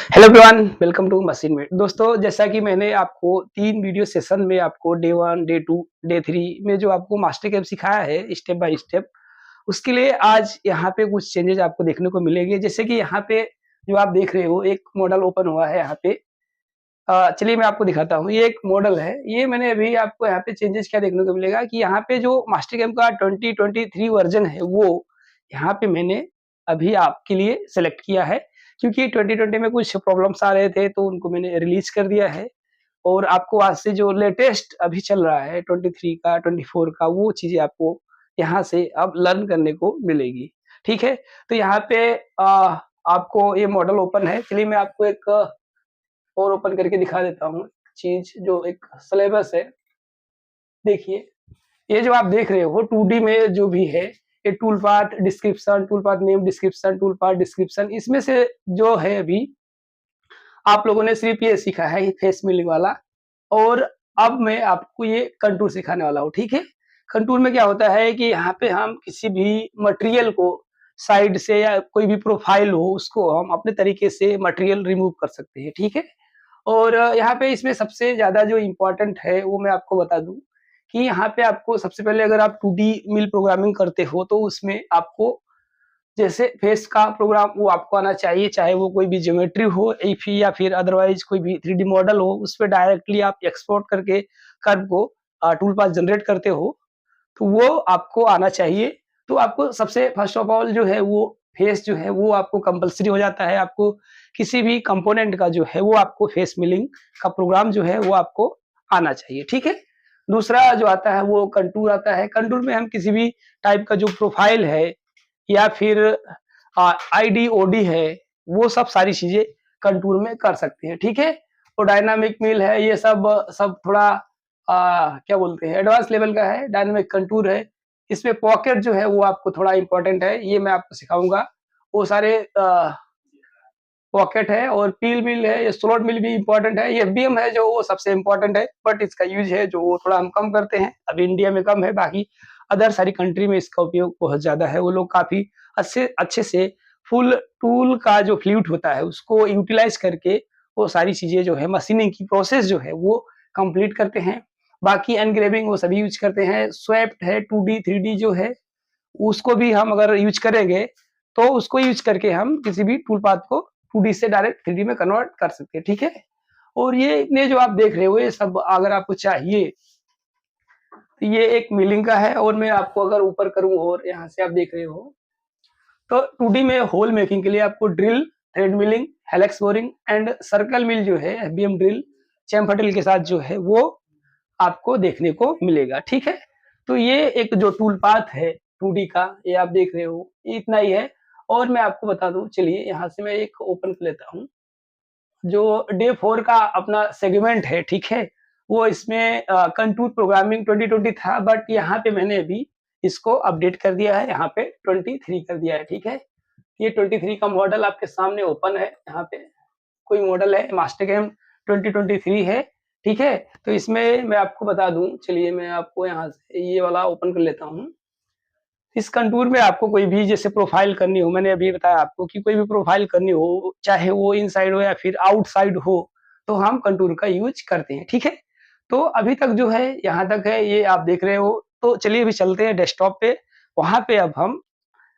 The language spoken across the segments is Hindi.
Hello everyone, welcome to machine made. दोस्तों, जैसा कि मैंने आपको 3 वीडियो सेशन में आपको डे 1, डे 2, डे 3 में जो आपको मास्टर कैप सिखाया है स्टेप बाय स्टेप, उसके लिए आज यहाँ पे कुछ चेंजेज़ आपको देखने को मिलेंगे। जैसे कि यहाँ पे जो आप देख रहे हो एक मॉडल ओपन हुआ है यहाँ पे। चलिए मैं आपको दिखाता हूँ, ये एक मॉडल है। ये मैंने अभी आपको यहाँ पे चेंजेज़ क्या देखने को मिलेगा कि यहाँ पे जो मास्टर कैप का 2023 वर्ज़न है वो यहाँ पे मैंने अभी आपके लिए सेलेक्ट किया है। क्योंकि 2020 में कुछ प्रॉब्लम्स आ रहे थे तो उनको मैंने रिलीज़ कर दिया है और आपको आज से जो लेटेस्ट अभी चल रहा है 23 का, 24 का वो चीज़ें आपको यहाँ से अब लर्न करने को मिलेगी। ठीक है? तो यहाँ पे आपको ये मॉडल ओपन है। चलिए मैं आपको एक और ओपन करके दिखा देता हूँ चीज़ जो एक सिलेबस है। देखिए, ये जो आप देख रहे हो 2D में जो भी है, ये tool path description, tool path name description, tool path description, इसमें से जो है अभी आप लोगों ने सिर्फ ये सीखा है फेस मिलिंग वाला। और अब मैं आपको ये कंटूर सिखाने वाला हूँ, ठीक है? कंटूर में क्या होता है कि यहाँ पे हम किसी भी मटेरियल को साइड से या कोई भी प्रोफाइल हो उसको हम अपने तरीके से मटेरियल रिमूव कर सकते हैं, ठीक है? और यहाँ पे इसमें सबसे ज़्यादा जो इम्पोर्टेंट है वो मैं आपको बता दूँ कि यहाँ पे आपको सबसे पहले अगर आप 2D मिल प्रोग्रामिंग करते हो तो उसमें आपको जैसे फेस का प्रोग्राम वो आपको आना चाहिए, चाहे वो कोई भी ज्योमेट्री हो एफी या फिर अदरवाइज कोई भी 3D मॉडल हो, उस पे डायरेक्टली आप एक्सपोर्ट करके कर्व को टूल पाथ जनरेट करते हो, तो वो आपको आना चाहिए। तो आपको सबसे फर्स्ट ऑफ ऑल जो है वो फेस जो है वो आपको कंपल्सरी हो जाता है। आपको किसी भी कंपोनेंट का जो है वो आपको फेस मिलिंग का प्रोग्राम जो है वो आपको आना चाहिए, ठीक है? दूसरा जो आता है वो कंटूर आता है। कंटूर में हम किसी भी टाइप का जो प्रोफाइल है या फिर आईडी, ओडी है, वो सब सारी चीज़ें कंटूर में कर सकते हैं, ठीक है? और डायनामिक मिल है, ये सब सब थोड़ा क्या बोलते हैं एडवांस लेवल का है, डायनामिक कंटूर है। इसमें पॉकेट जो है वो आपको थोड़ा इम्पोर्टेंट है, ये मैं आपको सिखाऊँगा। वो सारे पॉकेट है और पील मिल है, ये स्लॉट मिल भी इम्पोर्टेंट है। ये एफबीएम है जो वो सबसे इम्पोर्टेंट है, बट इसका यूज़ है जो वो थोड़ा हम कम करते हैं। अभी इंडिया में कम है, बाकी अदर सारी कंट्री में इसका उपयोग बहुत ज़्यादा है। वो लोग काफ़ी अच्छे अच्छे से फुल टूल का जो फ्लूइड होता है उसको यूटिलाइज़ करके वो सारी चीज़ें जो है मशीनिंग की प्रोसेस जो है वो कंप्लीट करते हैं। बाकी एनग्रेविंग वो सभी यूज़ करते हैं। स्वेप्ट है 2D, 3D जो है उसको भी हम अगर यूज़ करेंगे, तो उसको यूज़ करके हम किसी भी टूल पाथ को 2D से डायरेक्ट 3D में कन्वर्ट कर सकते हैं, ठीक है? और ये जो आप देख रहे हो ये सब अगर आपको चाहिए, तो ये एक मिलिंग का है और मैं आपको अगर ऊपर करूँ और यहाँ से आप देख रहे हो, तो 2D में होल मेकिंग के लिए आपको drill, thread milling, helix boring and circle mill जो है एफबीएम ड्रिल, चैम्फर ड्रिल के साथ जो है वो आपको देखने को मिलेगा, ठीक है? तो ये एक जो टूल पाथ है 2D का, ये आप देख रहे हो, ये इतना ही है। और मैं आपको बता दूँ, चलिए यहाँ से मैं एक ओपन कर लेता हूँ, जो डे 4 का अपना सेगमेंट है, ठीक है? वो इसमें कंटूर प्रोग्रामिंग 2020 था, बट यहाँ पे मैंने अभी इसको अपडेट कर दिया है, यहाँ पे 23 कर दिया है, ठीक है? ये 23 का मॉडल आपके सामने ओपन है, यहाँ पे कोई मॉडल है मास्टर गेम 2023 है, ठीक है? तो इसमें मैं आपको बता दूँ, चलिए मैं आपको यहाँ से ये वाला ओपन कर लेता हूँ। इस कंटूर में आपको कोई भी जैसे प्रोफ़ाइल करनी हो, मैंने अभी बताया आपको कि कोई भी प्रोफ़ाइल करनी हो, चाहे वो इनसाइड हो या फिर आउटसाइड हो, तो हम कंटूर का यूज़ करते हैं, ठीक है? तो अभी तक जो है यहाँ तक है, ये आप देख रहे हो। तो चलिए अभी चलते हैं डेस्कटॉप पे, वहाँ पे अब हम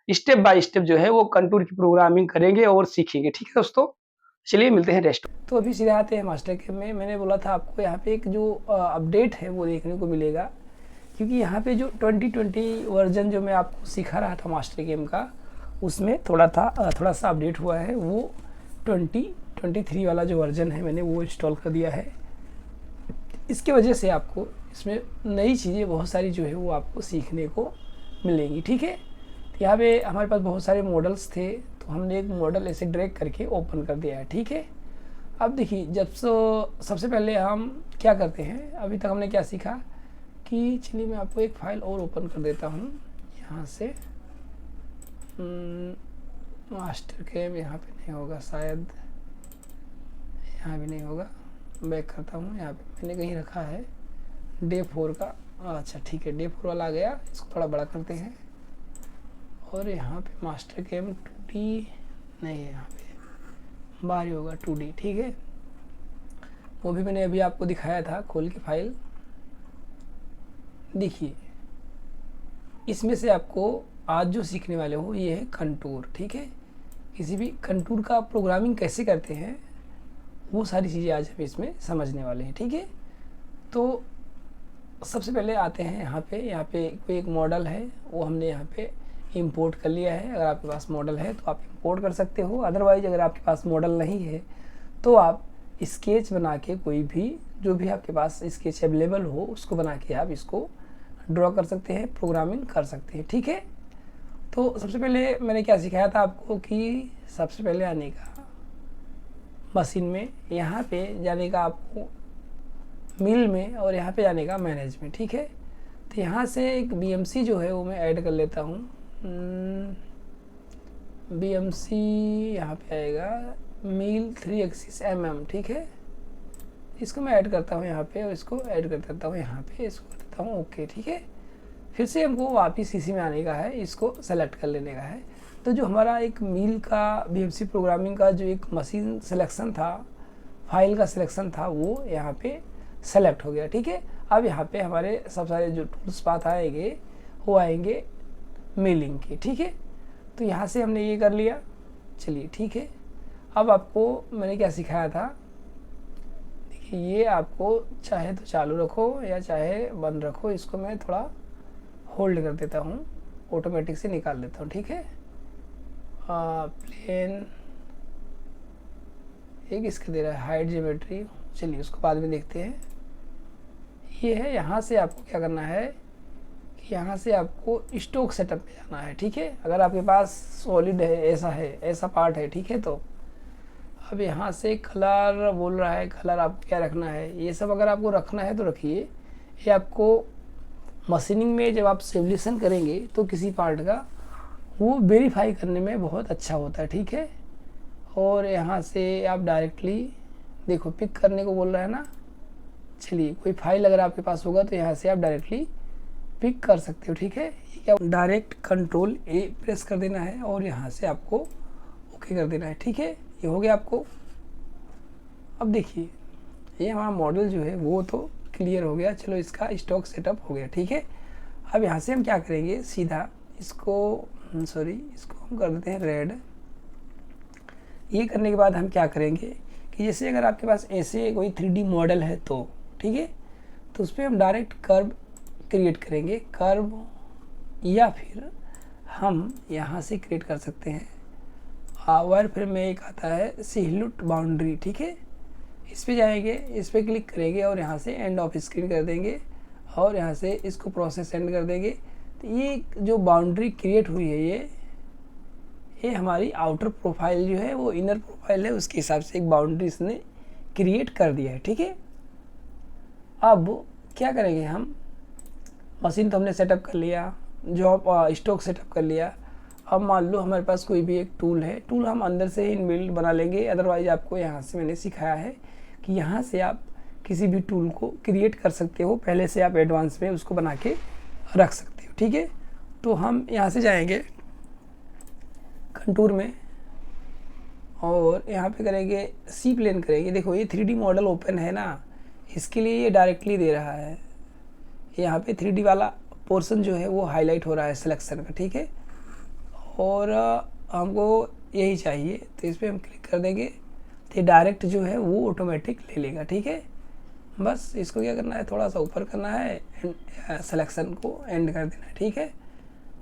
स्टेप बाय स्टेप जो है वो कंटूर की प्रोग्रामिंग करेंगे और सीखेंगे, ठीक है दोस्तों? चलिए मिलते हैं डेस्कटॉप। तो अभी सीधे आते हैं मास्टर कैप में। मैंने बोला था आपको यहाँ पे एक जो अपडेट है वो देखने को मिलेगा, क्योंकि यहाँ पे जो 2020 वर्जन जो मैं आपको सिखा रहा था मास्टर गेम का, उसमें थोड़ा सा अपडेट हुआ है। वो 2023 वाला जो वर्जन है मैंने वो इंस्टॉल कर दिया है। इसकी वजह से आपको इसमें नई चीज़ें बहुत सारी जो है वो आपको सीखने को मिलेंगी, ठीक है? तो यहाँ पे हमारे पास बहुत सारे मॉडल्स थे, तो हमने एक मॉडल ऐसे ड्रैग करके ओपन कर दिया है, ठीक है? अब देखिए, सबसे पहले हम क्या करते हैं, अभी तक हमने क्या सीखा कि चलिए मैं आपको एक फ़ाइल और ओपन कर देता हूँ यहाँ से। मास्टर कैप यहाँ पे नहीं होगा शायद, यहाँ भी नहीं होगा। बैक करता हूँ, यहाँ पे मैंने कहीं रखा है डे 4 का। अच्छा ठीक है, डे 4 वाला आ गया, इसको थोड़ा बड़ा करते हैं। और यहाँ पे मास्टर कैप 2D नहीं है, यहाँ पे बाहर ही होगा 2D, ठीक है। वो भी मैंने अभी आपको दिखाया था खोल के फाइल। देखिए इसमें से आपको आज जो सीखने वाले हो ये है कंटूर, ठीक है। किसी भी कंटूर का प्रोग्रामिंग कैसे करते हैं वो सारी चीज़ें आज हम इसमें समझने वाले हैं, ठीक है। तो सबसे पहले आते हैं यहाँ पे कोई एक मॉडल है वो हमने यहाँ पे इंपोर्ट कर लिया है। अगर आपके पास मॉडल है तो आप इंपोर्ट कर सकते हो, अदरवाइज अगर आपके पास मॉडल नहीं है तो आप स्केच बना के कोई भी जो भी आपके पास स्केच अवेलेबल हो उसको बना के आप इसको ड्रॉ कर सकते हैं, प्रोग्रामिंग कर सकते हैं, ठीक है। तो सबसे पहले मैंने क्या सिखाया था आपको कि सबसे पहले आने का मशीन में, यहाँ पे जाने का आपको मिल में, और यहाँ पे जाने का मैनेज में, ठीक है। तो यहाँ से एक BMC जो है वो मैं ऐड कर लेता हूँ। BMC यहाँ पे आएगा मिल 3 एक्सिस MM, ठीक है। इसको मैं ऐड करता हूँ यहाँ पे और इसको ऐड कर देता हूँ यहाँ पे, इसको कर देता हूँ ओके, ठीक है। फिर से हमको वापस इसी में आने का है, इसको सेलेक्ट कर लेने का है। तो जो हमारा एक मिल का BMC प्रोग्रामिंग का जो एक मशीन सिलेक्शन था, फाइल का सिलेक्शन था, वो यहाँ पे सेलेक्ट हो गया, ठीक है। अब यहाँ पे हमारे सब सारे जो टूल्स पाथ आएंगे वो आएंगे मिलिंग के, ठीक है। तो यहाँ से हमने ये कर लिया, चलिए ठीक है। अब आपको मैंने क्या सिखाया था, देखिए ये आपको चाहे तो चालू रखो या चाहे बंद रखो, इसको मैं थोड़ा होल्ड कर देता हूँ, ऑटोमेटिक से निकाल देता हूँ, ठीक है। प्लेन एक इसका दे रहा है हाइड ज्योमेट्री, चलिए उसको बाद में देखते हैं। ये है, यहाँ से आपको क्या करना है कि यहाँ से आपको स्टॉक सेटअप पे जाना है, ठीक है। अगर आपके पास सॉलिड है, ऐसा पार्ट है, ठीक है। तो अब यहाँ से कलर बोल रहा है, कलर आपको क्या रखना है, ये सब अगर आपको रखना है तो रखिए। ये आपको मशीनिंग में जब आप सिमुलेशन करेंगे तो किसी पार्ट का वो वेरीफाई करने में बहुत अच्छा होता है, ठीक है। और यहाँ से आप डायरेक्टली देखो पिक करने को बोल रहा है ना, चलिए कोई फाइल अगर आपके पास होगा तो यहाँ से आप डायरेक्टली पिक कर सकते हो, ठीक है। ये क्या डायरेक्ट कंट्रोल A प्रेस कर देना है और यहाँ से आपको ओके कर देना है, ठीक है। ये हो गया आपको। अब देखिए ये हमारा मॉडल जो है वो तो क्लियर हो गया, चलो इसका स्टॉक सेटअप हो गया, ठीक है। अब यहाँ से हम क्या करेंगे, सीधा इसको इसको हम कर देते हैं रेड। ये करने के बाद हम क्या करेंगे कि जैसे अगर आपके पास ऐसे कोई 3D मॉडल है तो ठीक है, तो उस पर हम डायरेक्ट कर्व क्रिएट करेंगे, कर्व, या फिर हम यहाँ से क्रिएट कर सकते हैं वायर फ्रेम में एक आता है सिहलुट बाउंड्री, ठीक है। इस पे जाएंगे, इस पे क्लिक करेंगे और यहाँ से एंड ऑफ स्क्रीन कर देंगे और यहाँ से इसको प्रोसेस एंड कर देंगे। तो ये जो बाउंड्री क्रिएट हुई है ये हमारी आउटर प्रोफाइल जो है वो इनर प्रोफाइल है, उसके हिसाब से एक बाउंड्री इसने क्रिएट कर दिया है, ठीक है। अब क्या करेंगे हम, मशीन तो हमने सेटअप कर लिया, जॉब स्टॉक सेटअप कर लिया। अब मान लो हमारे पास कोई भी एक टूल है, टूल हम अंदर से ही इनबिल्ट बना लेंगे, अदरवाइज आपको यहाँ से मैंने सिखाया है कि यहाँ से आप किसी भी टूल को क्रिएट कर सकते हो, पहले से आप एडवांस में उसको बना के रख सकते हो, ठीक है। तो हम यहाँ से जाएंगे कंटूर में और यहाँ पे करेंगे सी प्लेन करेंगे। देखो ये 3D मॉडल ओपन है ना, इसके लिए ये डायरेक्टली दे रहा है, यहाँ पे 3D वाला पोर्शन जो है वो हाईलाइट हो रहा है सिलेक्शन का, ठीक है। और हमको यही चाहिए तो इस पर हम क्लिक कर देंगे तो डायरेक्ट जो है वो ऑटोमेटिक ले लेगा, ठीक है। बस इसको क्या करना है, थोड़ा सा ऊपर करना है, सिलेक्शन को एंड कर देना है, ठीक है।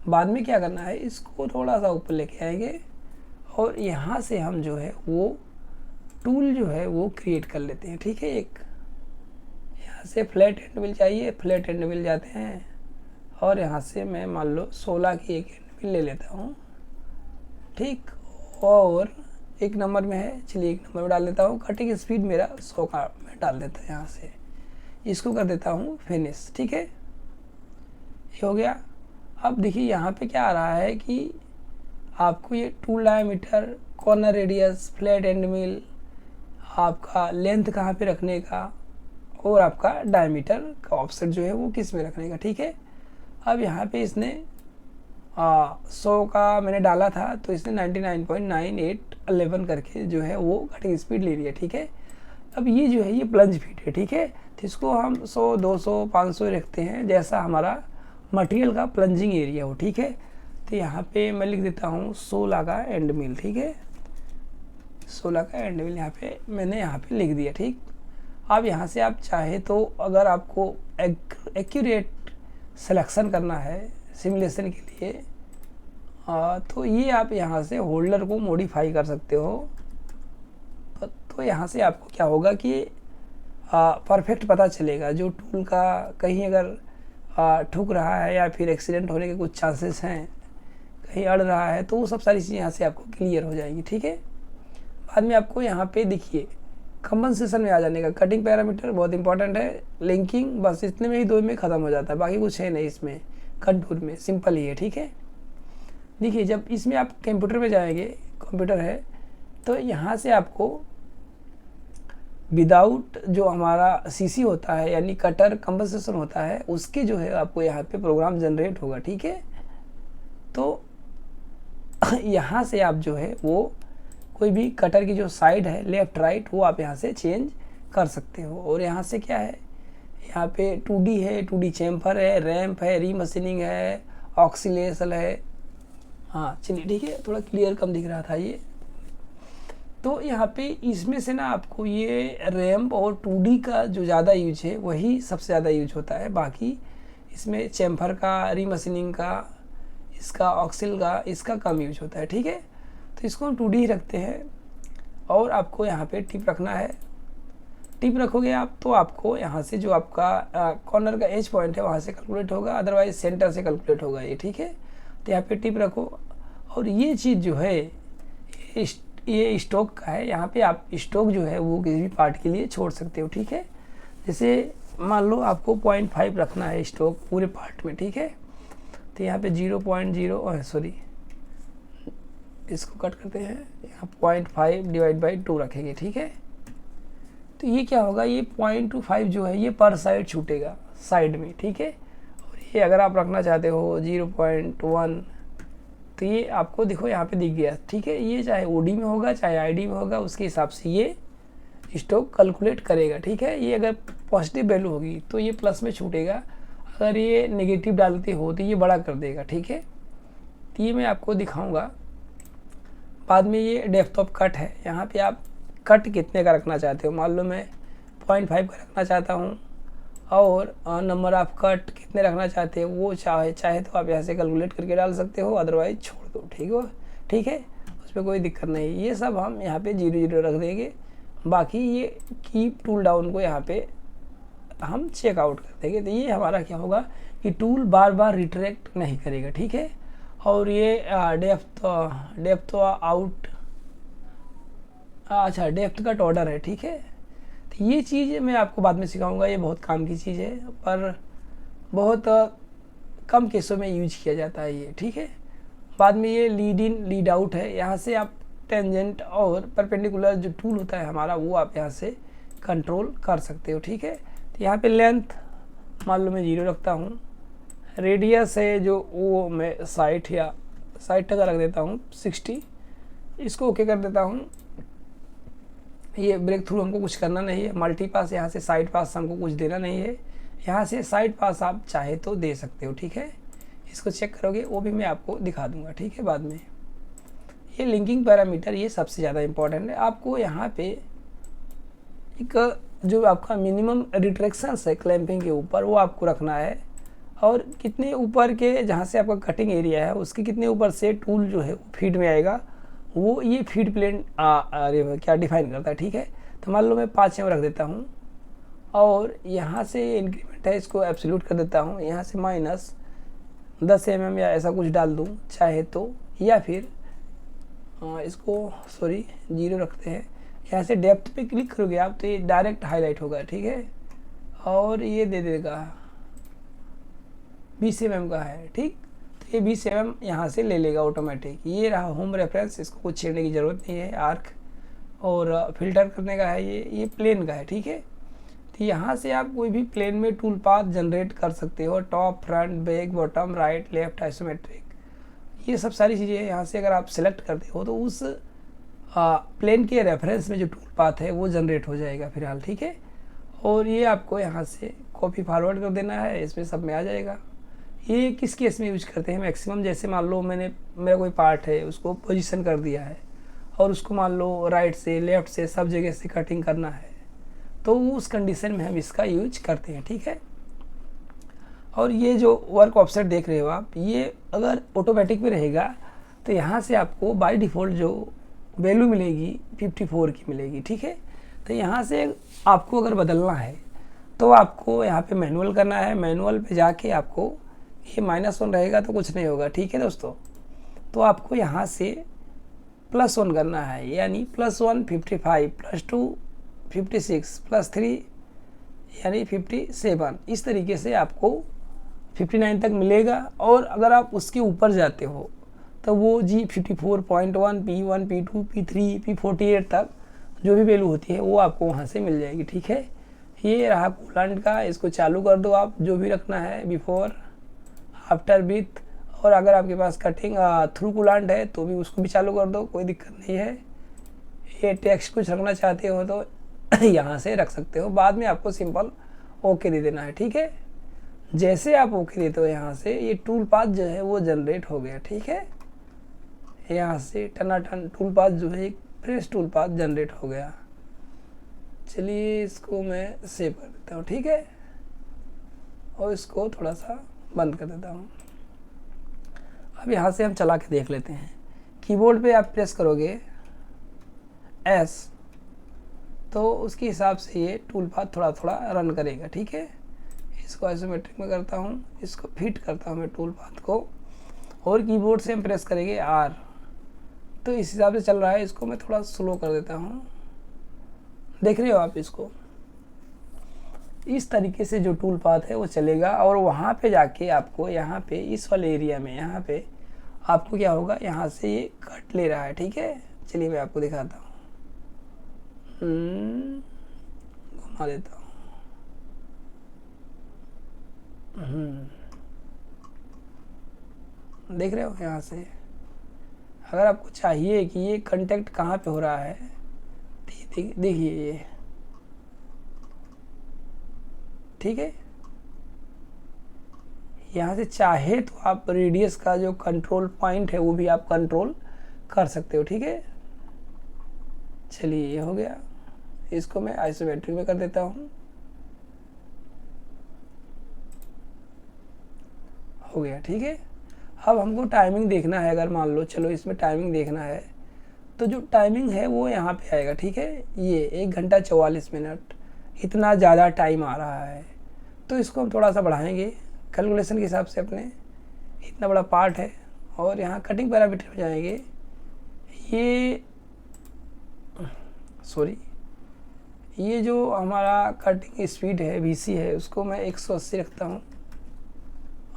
बाद में क्या करना है, इसको थोड़ा सा ऊपर लेके आएंगे और यहाँ से हम जो है वो टूल जो है वो क्रिएट कर लेते हैं, ठीक है। एक यहाँ से फ्लैट एंड व्हील चाहिए, फ्लैट एंड व्हील जाते हैं और यहाँ से मैं मान लो 16 की एक एंड व्हील ले लेता हूँ, ठीक। और एक नंबर में है, चलिए एक नंबर में डाल देता हूँ। कटिंग स्पीड मेरा 100 का मैं डाल देता हूँ, यहाँ से इसको कर देता हूँ फिनिश, ठीक है। ये हो गया। अब देखिए यहाँ पे क्या आ रहा है कि आपको ये tool diameter, corner radius, flat end mill, आपका लेंथ कहाँ पे रखने का और आपका डायमीटर का ऑफसेट जो है वो किस में रखने का, ठीक है। अब यहाँ पे इसने 100 का मैंने डाला था तो इसने 99.98 11 करके जो है वो कटिंग स्पीड ले रही है, ठीक है। अब ये जो है ये प्लंज फीट है, ठीक है। तो इसको हम 100, 200, 500 रखते हैं, जैसा हमारा मटेरियल का प्लंजिंग एरिया हो, ठीक है। तो यहाँ पे मैं लिख देता हूँ 16 का एंड मिल, ठीक है। 16 का एंड मिल यहाँ पे मैंने यहाँ पे लिख दिया, ठीक। अब यहाँ से आप चाहे तो अगर आपको एक्यूरेट सिलेक्शन करना है सिमुलेशन के लिए, तो ये आप यहाँ से होल्डर को मॉडिफाई कर सकते हो। तो यहाँ से आपको क्या होगा कि परफेक्ट पता चलेगा। जो टूल का कहीं अगर ठुक रहा है या फिर एक्सीडेंट होने के कुछ चांसेस हैं, कहीं अड़ रहा है, तो वो सब सारी चीज़ें यहाँ से आपको क्लियर हो जाएंगी, ठीक है। बाद में आपको यहाँ पे देखिए कंपनसेशन में आ जाने का, कटिंग पैरामीटर बहुत इंपॉर्टेंट है, लिंकिंग बस इतने में ही 2 में ख़त्म हो जाता है, बाकी कुछ है नहीं इसमें। कंटूर में सिंपल ही है, ठीक है। देखिए जब इसमें आप कंप्यूटर में जाएंगे, कंप्यूटर है, तो यहाँ से आपको विदाउट जो हमारा सीसी होता है यानी कटर कंपनसेशन होता है, उसके जो है आपको यहाँ पे प्रोग्राम जनरेट होगा, ठीक है। तो यहाँ से आप जो है वो कोई भी कटर की जो साइड है लेफ़्ट राइट वो आप यहाँ से चेंज कर सकते हो। और यहाँ से क्या है, यहाँ पे 2D है, 2D चैम्फर है, रैंप है, रीमशीनिंग है, ऑक्सीलेशन है। हाँ चलिए ठीक है, थोड़ा क्लियर कम दिख रहा था ये। तो यहाँ पे इसमें से ना आपको ये रैम्प और 2D का जो ज़्यादा यूज है वही सबसे ज़्यादा यूज होता है। बाकी इसमें चैम्फर का, रीमशीनिंग का, इसका ऑक्सिल का, इसका कम यूज होता है, ठीक है। तो इसको हम 2D ही रखते हैं। और आपको यहाँ पे टिप रखना है। टिप रखोगे आप तो आपको यहाँ से जो आपका कॉर्नर का एज पॉइंट है वहाँ से कैलकुलेट होगा, अदरवाइज सेंटर से कैलकुलेट होगा ये, ठीक है। तो यहाँ पे टिप रखो। और ये चीज़ जो है ये स्टॉक का है, यहाँ पे आप स्टॉक जो है वो किसी भी पार्ट के लिए छोड़ सकते हो, ठीक है। जैसे मान लो आपको 0.5 रखना है स्टॉक पूरे पार्ट में, ठीक है। तो यहाँ पे 0.0 सॉरी इसको कट करते हैं, यहाँ 0.5 डिवाइड बाई 2 रखेंगे, ठीक है। तो ये क्या होगा, ये 0.25 जो है ये पर साइड छूटेगा साइड में, ठीक है। और ये अगर आप रखना चाहते हो 0.1 तो ये आपको देखो यहाँ पे दिख गया, ठीक है। ये चाहे ओडी में होगा चाहे आईडी में होगा, उसके हिसाब से ये स्टॉक कैलकुलेट करेगा, ठीक है। ये अगर पॉजिटिव वैल्यू होगी तो ये प्लस में छूटेगा, अगर ये नेगेटिव डालते हो तो ये बड़ा कर देगा, ठीक है। तो ये मैं आपको दिखाऊंगा बाद में। ये डेप्थ ऑफ कट है, यहाँ पे आप कट कितने का रखना चाहते हो। मान लो मैं 0.5 का रखना चाहता हूँ और नंबर ऑफ कट कितने रखना चाहते हो वो चाहे तो आप यहाँ से कैलकुलेट करके डाल सकते हो, अदरवाइज छोड़ दो, ठीक है। उसमें कोई दिक्कत नहीं। ये सब हम यहाँ पे 0 रख देंगे। बाकी ये कीप टूल डाउन को यहाँ पे हम चेकआउट कर देंगे। तो ये हमारा क्या होगा कि टूल बार बार रिट्रैक्ट नहीं करेगा, ठीक है। और ये डेप्थ आउट, अच्छा डेप्थ कट ऑर्डर है, ठीक है। तो ये चीज़ मैं आपको बाद में सिखाऊंगा, ये बहुत काम की चीज़ है पर बहुत कम केसों में यूज किया जाता है ये, ठीक है। बाद में ये लीड इन लीड आउट है, यहाँ से आप टेंजेंट और परपेंडिकुलर जो टूल होता है हमारा वो आप यहाँ से कंट्रोल कर सकते हो, ठीक है। तो यहाँ पे लेंथ मान लो मैं 0 रखता हूँ, रेडियस है जो वो मैं 60 का रख देता हूँ 60, इसको ओके कर देता हूँ। ये ब्रेक थ्रू हमको कुछ करना नहीं है, मल्टी पास यहाँ से साइड पास हमको कुछ देना नहीं है, यहाँ से साइड पास आप चाहे तो दे सकते हो, ठीक है। इसको चेक करोगे वो भी मैं आपको दिखा दूंगा, ठीक है बाद में। ये लिंकिंग पैरामीटर ये सबसे ज़्यादा इम्पोर्टेंट है। आपको यहाँ पे एक जो आपका मिनिमम रिट्रैक्शंस है क्लैंपिंग के ऊपर वो आपको रखना है, और कितने ऊपर के जहाँ से आपका कटिंग एरिया है उसके कितने ऊपर से टूल जो है फीड में आएगा वो ये फीड प्लेन क्या डिफाइन करता है, ठीक है। तो मान लो मैं 5 mm रख देता हूँ और यहाँ से इंक्रीमेंट है इसको एब्सोल्यूट कर देता हूँ, यहाँ से -10 mm या ऐसा कुछ डाल दूँ चाहे तो, या फिर इसको 0 रखते हैं। यहाँ से डेप्थ पे क्लिक करोगे आप तो ये डायरेक्ट हाईलाइट होगा, ठीक है। और ये दे देगा 20 mm का है, ठीक। तो ये 20 mm यहाँ से ले लेगा ऑटोमेटिक। ये रहा होम रेफरेंस, इसको कुछ छेड़ने की ज़रूरत नहीं है। आर्क और फिल्टर करने का है, ये प्लेन का है, ठीक है। तो यहाँ से आप कोई भी प्लेन में टूल पाथ जनरेट कर सकते हो, top, front, back, bottom, right, left, isometric, ये सब सारी चीज़ें यहाँ से अगर आप सेलेक्ट करते हो तो उस प्लेन के रेफरेंस में जो टूल पाथ है वो जनरेट हो जाएगा फिलहाल, ठीक है। और ये आपको यहाँ से कॉपी फॉरवर्ड कर देना है, इसमें सब में आ जाएगा। ये किस केस में यूज करते हैं मैक्सिमम, जैसे मान लो मेरा कोई पार्ट है उसको पोजीशन कर दिया है और उसको मान लो राइट से लेफ़्ट से सब जगह से कटिंग करना है, तो उस कंडीशन में हम इसका यूज करते हैं, ठीक है। और ये जो वर्क ऑफसेट देख रहे हो आप, ये अगर ऑटोमेटिक में रहेगा तो यहाँ से आपको बाय डिफ़ॉल्ट जो वैल्यू मिलेगी 54 की मिलेगी, ठीक है। तो यहाँ से आपको अगर बदलना है तो आपको यहाँ पे मैनुअल करना है। मैनुअल पे जाके आपको ये -1 रहेगा तो कुछ नहीं होगा, ठीक है दोस्तों। तो आपको यहाँ से +1 करना है, यानी +1 55, +2 56, +3 यानी 57। इस तरीके से आपको 59 तक मिलेगा। और अगर आप उसके ऊपर जाते हो तो वो जी 54.1, P1, P2, P3, P48 तक जो भी वैल्यू होती है वो आपको वहाँ से मिल जाएगी, ठीक है। ये रहा कूलेंट का, इसको चालू कर दो आप, जो भी रखना है बिफोर, आफ्टर, विथ। और अगर आपके पास कटिंग थ्रू कूलेंट है तो भी उसको भी चालू कर दो, कोई दिक्कत नहीं है। ये टेक्स्ट कुछ रखना चाहते हो तो यहाँ से रख सकते हो, बाद में आपको सिंपल ओके दे देना है, ठीक है। जैसे आप ओके देते हो यहाँ से ये टूल पाथ जो है वो जनरेट हो गया, ठीक है। यहाँ से टनाटन टूल पाथ जो है एक फ्रेश टूल पाथ जनरेट हो गया। चलिए इसको मैं सेव कर देता हूँ, ठीक है। और इसको थोड़ा सा बंद कर देता हूँ। अब यहाँ से हम चला के देख लेते हैं। कीबोर्ड पे आप प्रेस करोगे S तो उसके हिसाब से ये टूल पाथ थोड़ा थोड़ा रन करेगा, ठीक है। इसको आइसोमेट्रिक में करता हूँ, इसको फिट करता हूँ मैं टूल पाथ को, और कीबोर्ड से हम प्रेस करेंगे R तो इस हिसाब से चल रहा है। इसको मैं थोड़ा स्लो कर देता हूँ, देख रहे हो आप। इसको इस तरीके से जो टूल पाथ है वो चलेगा। और वहाँ पे जाके आपको यहाँ पे इस वाले एरिया में यहाँ पे आपको क्या होगा, यहाँ से ये कट ले रहा है, ठीक है। चलिए मैं आपको दिखाता हूँ, घुमा देता हूँ। देख रहे हो यहाँ से। अगर आपको चाहिए कि ये कांटेक्ट कहाँ पे हो रहा है, देखिए ये, ठीक है। यहाँ से चाहे तो आप रेडियस का जो कंट्रोल पॉइंट है वो भी आप कंट्रोल कर सकते हो, ठीक है। चलिए ये हो गया। इसको मैं आइसोमेट्रिक में कर देता हूँ, हो गया, ठीक है। अब हमको टाइमिंग देखना है। अगर मान लो चलो इसमें टाइमिंग देखना है तो जो टाइमिंग है वो यहाँ पे आएगा, ठीक है। ये 1 घंटा 44 मिनट, इतना ज़्यादा टाइम आ रहा है तो इसको हम थोड़ा सा बढ़ाएंगे कैलकुलेशन के हिसाब से अपने, इतना बड़ा पार्ट है। और यहाँ कटिंग पैरामीटर में जाएंगे, ये ये जो हमारा कटिंग स्पीड है VC है उसको मैं 180 रखता हूँ,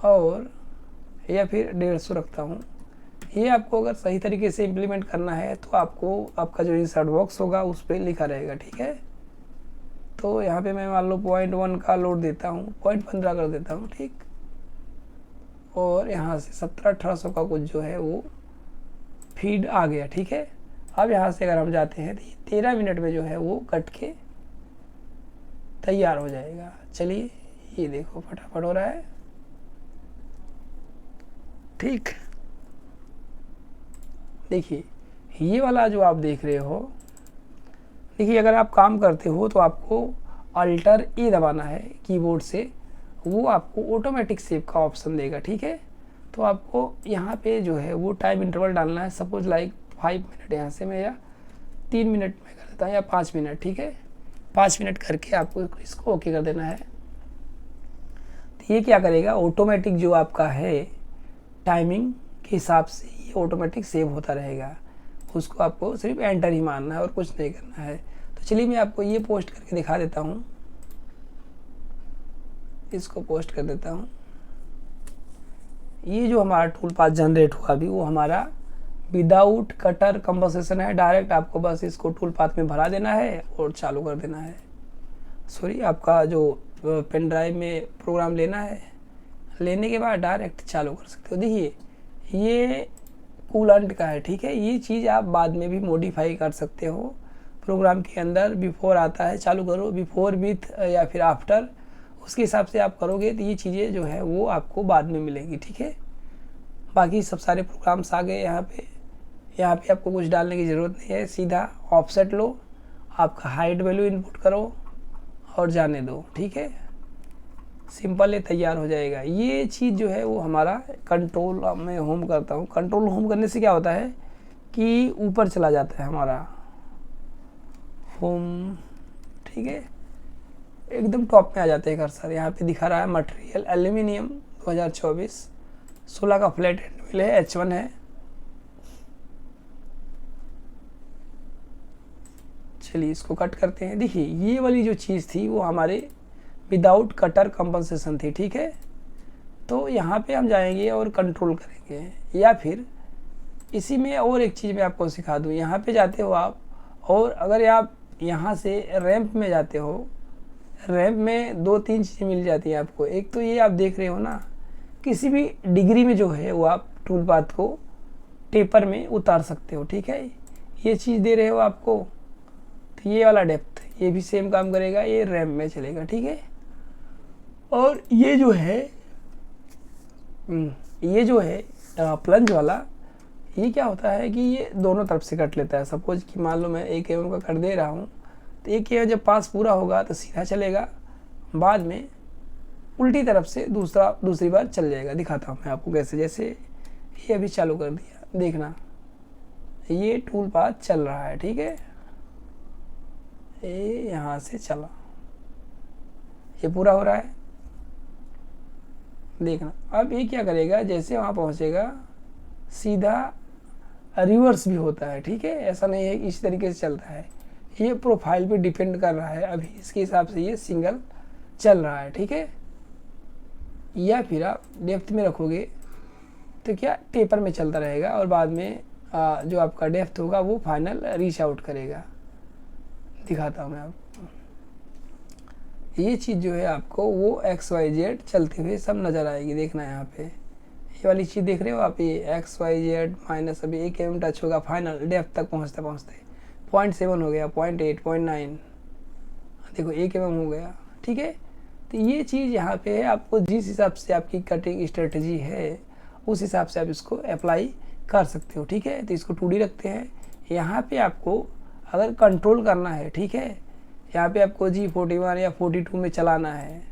और या फिर 150 रखता हूँ। ये आपको अगर सही तरीके से इम्प्लीमेंट करना है तो आपको आपका जो इंसर्ट बॉक्स होगा उस पर लिखा रहेगा, ठीक है। तो यहाँ पे मैं मान लो 0.1 का लोड देता हूँ, 0.15 कर देता हूँ, ठीक। और यहाँ से 1700-1800 का कुछ जो है वो फीड आ गया, ठीक है। अब यहाँ से अगर हम जाते हैं तो 13 मिनट में जो है वो कट के तैयार हो जाएगा। चलिए ये देखो फटाफट हो रहा है, ठीक। देखिए ये वाला जो आप देख रहे हो, देखिए अगर आप काम करते हो तो आपको अल्टर E दबाना है कीबोर्ड से, वो आपको ऑटोमेटिक सेव का ऑप्शन देगा, ठीक है। तो आपको यहाँ पे जो है वो टाइम इंटरवल डालना है, सपोज लाइक 5 मिनट यहाँ से मैं, या 3 मिनट में कर देता हूँ, या 5 मिनट, ठीक है। 5 मिनट करके आपको इसको ओके कर देना है। तो ये क्या करेगा, ऑटोमेटिक जो आपका है टाइमिंग के हिसाब से ये ऑटोमेटिक सेव होता रहेगा। उसको आपको सिर्फ एंटर ही मारना है और कुछ नहीं करना है। तो चलिए मैं आपको ये पोस्ट करके दिखा देता हूँ, इसको पोस्ट कर देता हूँ। ये जो हमारा टूल पाथ जनरेट हुआ अभी वो हमारा विदाउट कटर कंपोजिशन है। डायरेक्ट आपको बस इसको टूल पाथ में भरा देना है और चालू कर देना है। आपका जो पेन ड्राइव में प्रोग्राम लेना है, लेने के बाद डायरेक्ट चालू कर सकते हो। देखिए ये कूलेंट का है, ठीक है। ये चीज़ आप बाद में भी मॉडिफाई कर सकते हो प्रोग्राम के अंदर। बिफोर आता है, चालू करो, बिफोर विथ या फिर आफ्टर, उसके हिसाब से आप करोगे तो ये चीज़ें जो है वो आपको बाद में मिलेंगी, ठीक है। बाकी सब सारे प्रोग्राम्स आ गए यहाँ पे। यहाँ पे आपको कुछ डालने की ज़रूरत नहीं है, सीधा ऑफसेट लो, आपका हाइट वैल्यू इनपुट करो और जाने दो, ठीक है। सिंपल है, तैयार हो जाएगा। ये चीज़ जो है वो हमारा कंट्रोल में होम करता हूँ। कंट्रोल होम करने से क्या होता है कि ऊपर चला जाता है हमारा होम, ठीक है, एकदम टॉप में आ जाते हैं कर्सर। यहाँ पे दिखा रहा है मटेरियल एल्यूमिनियम 2024, 16 का फ्लैट एंड व्हील है, H1 है। चलिए इसको कट करते हैं। देखिए ये वाली जो चीज़ थी वो हमारे विदाउट कटर कंपनसेशन थी, ठीक है। तो यहाँ पे हम जाएंगे और कंट्रोल करेंगे, या फिर इसी में और एक चीज़ मैं आपको सिखा दूँ। यहाँ पे जाते हो आप, और अगर आप यहाँ से रैंप में जाते हो, रैंप में 2-3 चीज़ें मिल जाती हैं आपको। एक तो ये आप देख रहे हो ना, किसी भी डिग्री में जो है वो आप टूल पाथ को टेपर में उतार सकते हो, ठीक है। ये चीज़ दे रहे हो आपको, तो ये वाला डेप्थ ये भी सेम काम करेगा, ये रैंप में चलेगा, ठीक है। और ये जो है प्लंज वाला, ये क्या होता है कि ये दोनों तरफ से कट लेता है। सपोज कि मान लो मैं 1 mm का कर दे रहा हूँ, तो 1 mm जब पास पूरा होगा तो सीधा चलेगा, बाद में उल्टी तरफ से दूसरी बार चल जाएगा। दिखाता हूँ मैं आपको कैसे। जैसे ये अभी चालू कर दिया, देखना ये टूल पाथ चल रहा है, ठीक है। ये यहाँ से चला, ये पूरा हो रहा है, देखना। अब ये क्या करेगा, जैसे वहाँ पहुँचेगा सीधा रिवर्स भी होता है, ठीक है। ऐसा नहीं है कि इस तरीके से चलता है, ये प्रोफाइल पे डिपेंड कर रहा है। अभी इसके हिसाब से ये सिंगल चल रहा है, ठीक है। या फिर आप डेप्थ में रखोगे तो क्या टेपर में चलता रहेगा, और बाद में जो आपका डेप्थ होगा वो फाइनल रीच आउट करेगा। दिखाता हूँ मैं आपको। ये चीज़ जो है आपको वो XYZ चलते हुए सब नज़र आएगी। देखना यहाँ पे ये वाली चीज़ देख रहे हो आप, ये XYZ माइनस अभी 1 mm टच होगा, फाइनल डेप्थ तक पहुँचते 0.7 हो गया, 0.8, 0.9, देखो 1 mm हो गया, ठीक है। तो ये चीज़ यहाँ पे है, आपको जिस हिसाब से आपकी कटिंग स्ट्रेटजी है उस हिसाब से आप इसको अप्लाई कर सकते हो, ठीक है। तो इसको 2D रखते हैं। यहाँ पे आपको अगर कंट्रोल करना है, ठीक है, यहाँ पे आपको G41 या 42 में चलाना है,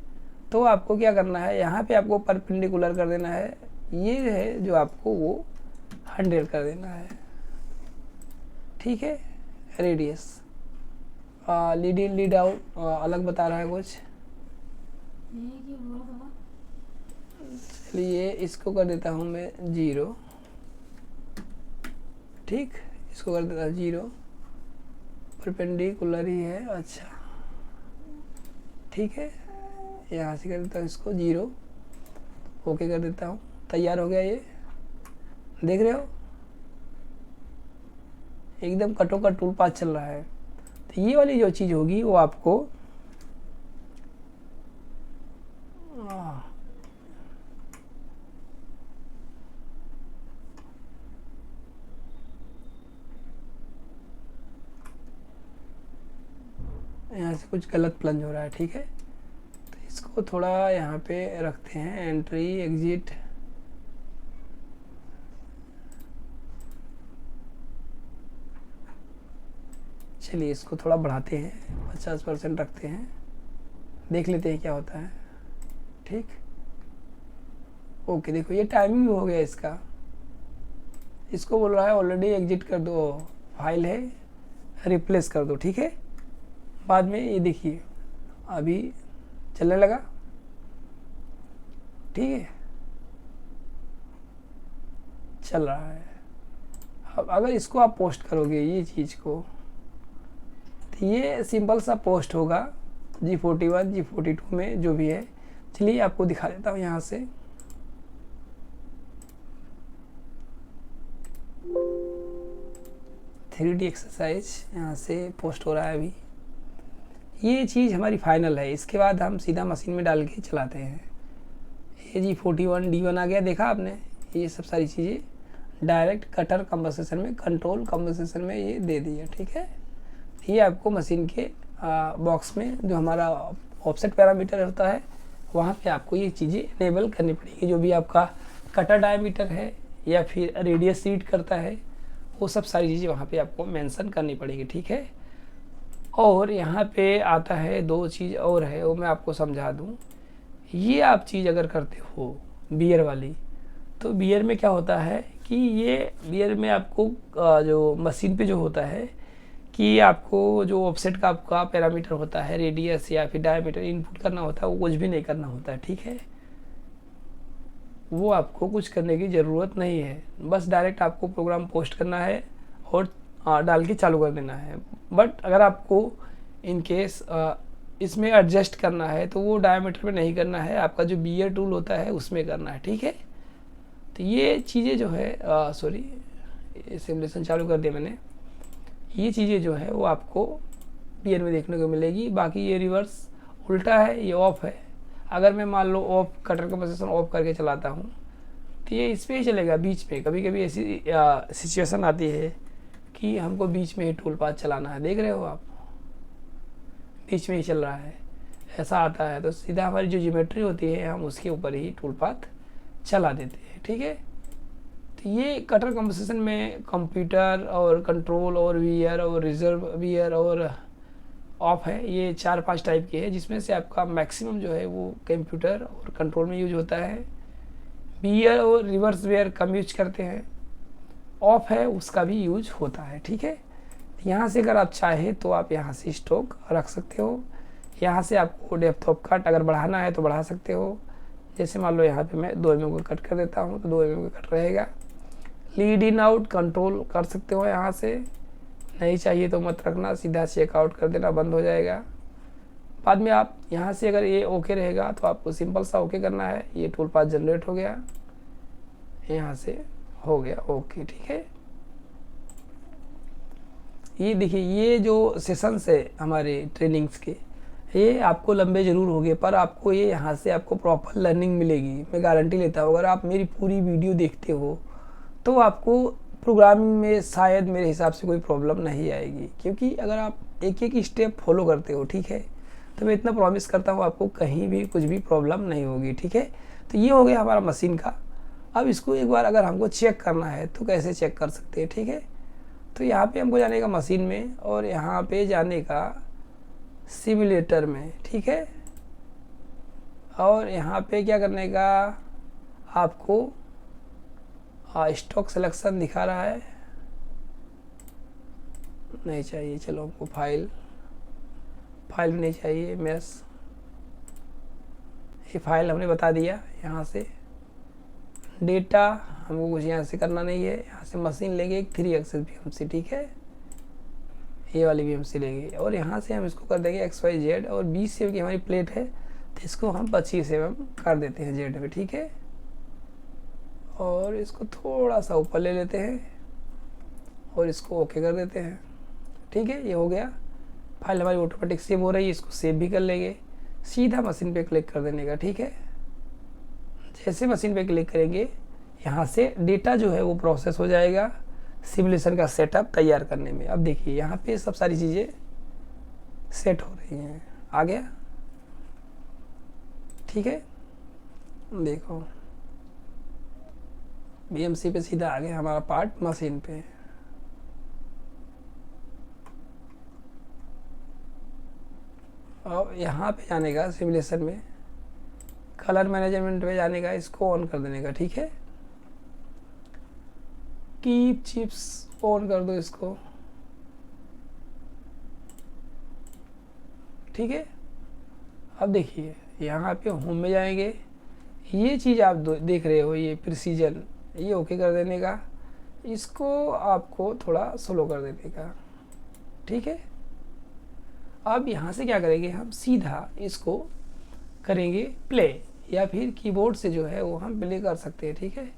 तो आपको क्या करना है, यहाँ पे आपको परपेंडिकुलर कर देना है। ये है जो आपको वो 100 कर देना है, ठीक है। Radius lead in lead out अलग बता रहा है कुछ, चलिए इसको कर देता हूँ मैं 0, ठीक। इसको कर देता हूँ 0, परपेंडिकुलर ही है, अच्छा ठीक है। यहाँ से कर देता हूँ इसको 0, ओके कर देता हूँ, तैयार हो गया। ये देख रहे हो एकदम कटो का टूल पाथ चल रहा है। तो ये वाली जो चीज़ होगी वो आपको यहाँ से कुछ गलत प्लंज हो रहा है, ठीक है। तो इसको थोड़ा यहाँ पे रखते हैं, एंट्री एग्जिट, चलिए इसको थोड़ा बढ़ाते हैं, 50% रखते हैं, देख लेते हैं क्या होता है, ठीक। ओके देखो ये टाइमिंग भी हो गया इसका। इसको बोल रहा है ऑलरेडी एग्जिट कर दो, फाइल है रिप्लेस कर दो, ठीक है। बाद में ये देखिए अभी चलने लगा, ठीक है, चल रहा है। अब अगर इसको आप पोस्ट करोगे ये चीज़ को, तो ये सिंपल सा पोस्ट होगा G41 G42 में जो भी है। चलिए आपको दिखा देता हूँ यहाँ से। थ्री डी एक्सरसाइज यहाँ से पोस्ट हो रहा है अभी। ये चीज़ हमारी फाइनल है। इसके बाद हम सीधा मशीन में डाल के चलाते हैं। ये G41 D1 आ गया, देखा आपने, ये सब सारी चीज़ें डायरेक्ट कटर कंपनसेशन में, कंट्रोल कंपनसेशन में ये दे दिया, ठीक है। ये आपको मशीन के बॉक्स में जो हमारा ऑफसेट पैरामीटर होता है वहाँ पे आपको ये चीज़ें इनेबल करनी पड़ेगी। जो भी आपका कटर डायमीटर है या फिर रेडियस रीड करता है, वो सब सारी चीज़ें वहाँ पे आपको मेंशन करनी पड़ेगी, ठीक है। और यहाँ पे आता है दो चीज़ और है, वो मैं आपको समझा दूँ। ये आप चीज़ अगर करते हो बियर वाली, तो बियर में क्या होता है कि ये बियर में आपको जो मशीन पे जो होता है कि आपको जो ऑफसेट का आपका पैरामीटर होता है, रेडियस या फिर डायमीटर इनपुट करना होता है, वो कुछ भी नहीं करना होता है, ठीक है। वो आपको कुछ करने की ज़रूरत नहीं है, बस डायरेक्ट आपको प्रोग्राम पोस्ट करना है और डाल के चालू कर देना है। बट अगर आपको इन केस इसमें एडजस्ट करना है तो वो डायमीटर में नहीं करना है, आपका जो बियर टूल होता है उसमें करना है, ठीक है। तो ये चीज़ें जो है सॉरी, सिमुलेशन चालू कर दिया मैंने। ये चीज़ें जो है वो आपको बियर में देखने को मिलेगी। बाकी ये रिवर्स उल्टा है, ये ऑफ है। अगर मैं मान लो ऑफ कटर का पोजीशन ऑफ करके चलाता हूँ तो ये इस पर ही चलेगा बीच में। कभी कभी ऐसी सिचुएशन आती है कि हमको बीच में ही टूल पाथ चलाना है, देख रहे हो आप, बीच में ही चल रहा है, ऐसा आता है। तो सीधा हमारी जो ज्योमेट्री होती है हम उसके ऊपर ही टूल पाथ चला देते हैं, ठीक है। तो ये कटर कंपोजिशन में कंप्यूटर और कंट्रोल और वीआर और रिजर्व वीआर और ऑफ है, ये 4-5 टाइप के हैं, जिसमें से आपका मैक्सिमम जो है वो कंप्यूटर और कंट्रोल में यूज होता है। वीआर और रिवर्स वीआर कम यूज करते हैं। ऑफ है उसका भी यूज होता है, ठीक है। यहाँ से अगर आप चाहे तो आप यहाँ से स्टॉक रख सकते हो। यहाँ से आपको डेप्थ ऑफ कट अगर बढ़ाना है तो बढ़ा सकते हो। जैसे मान लो यहाँ पे मैं 2 mm का कट कर देता हूँ तो 2 mm का कट रहेगा। लीड इन आउट कंट्रोल कर सकते हो यहाँ से, नहीं चाहिए तो मत रखना, सीधा चेकआउट कर देना, बंद हो जाएगा। बाद में आप यहाँ से अगर ये ओके रहेगा तो आपको सिंपल सा ओके करना है। ये टूल पाथ जनरेट हो गया, यहाँ से हो गया ओके, ठीक है। ये देखिए, ये जो सेशंस है हमारे ट्रेनिंग्स के, ये आपको लंबे ज़रूर होंगे पर आपको ये यहाँ से आपको प्रॉपर लर्निंग मिलेगी, मैं गारंटी लेता हूँ। अगर आप मेरी पूरी वीडियो देखते हो तो आपको प्रोग्रामिंग में शायद मेरे हिसाब से कोई प्रॉब्लम नहीं आएगी, क्योंकि अगर आप एक एक स्टेप फॉलो करते हो, ठीक है, तो मैं इतना प्रॉमिस करता हूँ आपको कहीं भी कुछ भी प्रॉब्लम नहीं होगी, ठीक है। तो ये हो गया हमारा मशीन का। अब इसको एक बार अगर हमको चेक करना है तो कैसे चेक कर सकते हैं, ठीक है। तो यहाँ पे हमको जाने का मशीन में और यहाँ पे जाने का सिमुलेटर में, ठीक है। और यहाँ पे क्या करने का, आपको स्टॉक सिलेक्शन दिखा रहा है, नहीं चाहिए, चलो हमको फाइल भी नहीं चाहिए, मेस, ये फाइल हमने बता दिया। यहाँ से डेटा हमको कुछ यहाँ से करना नहीं है। यहाँ से मशीन लेंगे एक 3 एक्सेस VMC, ठीक है, ये वाली VMC लेंगे और यहाँ से हम इसको कर देंगे XYZ और 20 mm की हमारी प्लेट है तो इसको हम 25 mm कर देते हैं जेड में, ठीक है। और इसको थोड़ा सा ऊपर ले लेते हैं और इसको ओके कर देते हैं, ठीक है। ये हो गया, फाइल हमारी ऑटोमेटिक सेव हो रही है, इसको सेव भी कर लेंगे। सीधा मशीन पे क्लिक कर देने का, ठीक है। जैसे मशीन पे क्लिक करेंगे यहाँ से डेटा जो है वो प्रोसेस हो जाएगा सिमुलेशन का सेटअप तैयार करने में। अब देखिए यहाँ पे सब सारी चीज़ें सेट हो रही हैं, आ गया, ठीक है। देखो VMC पे सीधा आ गया हमारा पार्ट मशीन पे। और यहाँ पे जाने का सिमुलेशन में कलर मैनेजमेंट पे जाने का, इसको ऑन कर देने का, ठीक है। कीप चिप्स ऑन कर दो इसको, ठीक है। अब देखिए यहाँ पे होम में जाएंगे, ये चीज़ आप देख रहे हो, ये प्रिसीजन, ये ओके कर देने का, इसको आपको थोड़ा स्लो कर देने का, ठीक है। अब यहाँ से क्या करेंगे, हम सीधा इसको करेंगे प्ले, या फिर कीबोर्ड से जो है वो हम प्ले कर सकते हैं, ठीक है।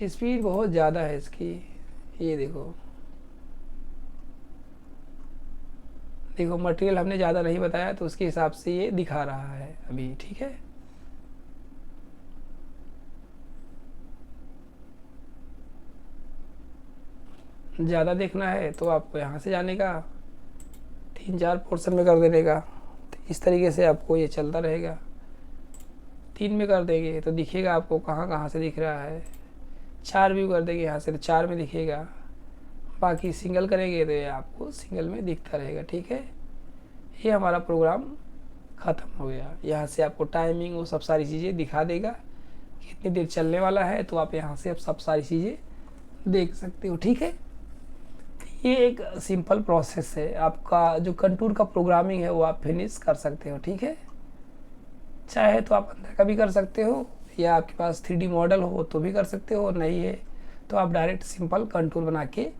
स्पीड बहुत ज़्यादा है इसकी, ये देखो मटेरियल हमने ज़्यादा नहीं बताया तो उसके हिसाब से ये दिखा रहा है अभी, ठीक है। ज़्यादा देखना है तो आपको यहाँ से जाने का 3-4 पोर्शन में कर देने का। तो इस तरीके से आपको ये चलता रहेगा। 3 में कर देंगे तो दिखेगा आपको कहाँ कहाँ से दिख रहा है। 4 भी कर देंगे यहाँ से तो 4 में दिखेगा। बाकी सिंगल करेंगे तो ये आपको सिंगल में दिखता रहेगा। ठीक है, ये हमारा प्रोग्राम ख़त्म हो गया। यहाँ से आपको टाइमिंग वो सब सारी चीज़ें दिखा देगा, कितनी देर चलने वाला है। तो आप यहाँ से अब सब सारी चीज़ें देख सकते हो। ठीक है, ये एक सिंपल प्रोसेस है। आपका जो कंटूर का प्रोग्रामिंग है वो आप फिनिश कर सकते हो। ठीक है, चाहे तो आप अंदर का भी कर सकते हो, या आपके पास 3D मॉडल हो तो भी कर सकते हो, नहीं है तो आप डायरेक्ट सिंपल कंटूर बना के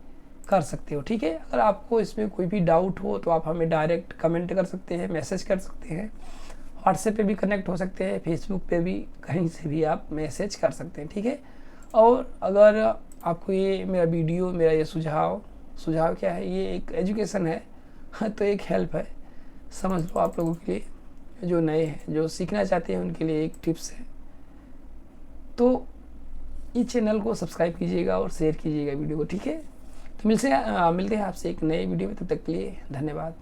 कर सकते हो। ठीक है, अगर आपको इसमें कोई भी डाउट हो तो आप हमें डायरेक्ट कमेंट कर सकते हैं, मैसेज कर सकते हैं, व्हाट्सएप पे भी कनेक्ट हो सकते हैं, फेसबुक पे भी, कहीं से भी आप मैसेज कर सकते हैं। ठीक है, और अगर आपको ये मेरा वीडियो, मेरा ये सुझाव क्या है, ये एक एजुकेशन है तो एक हेल्प है, समझ लो आप लोगों के लिए, जो नए हैं, जो सीखना चाहते हैं उनके लिए एक टिप्स है। तो इस चैनल को सब्सक्राइब कीजिएगा और शेयर कीजिएगा वीडियो को। ठीक है, तो मिलते हैं आपसे एक नए वीडियो में। तब तक के लिए धन्यवाद।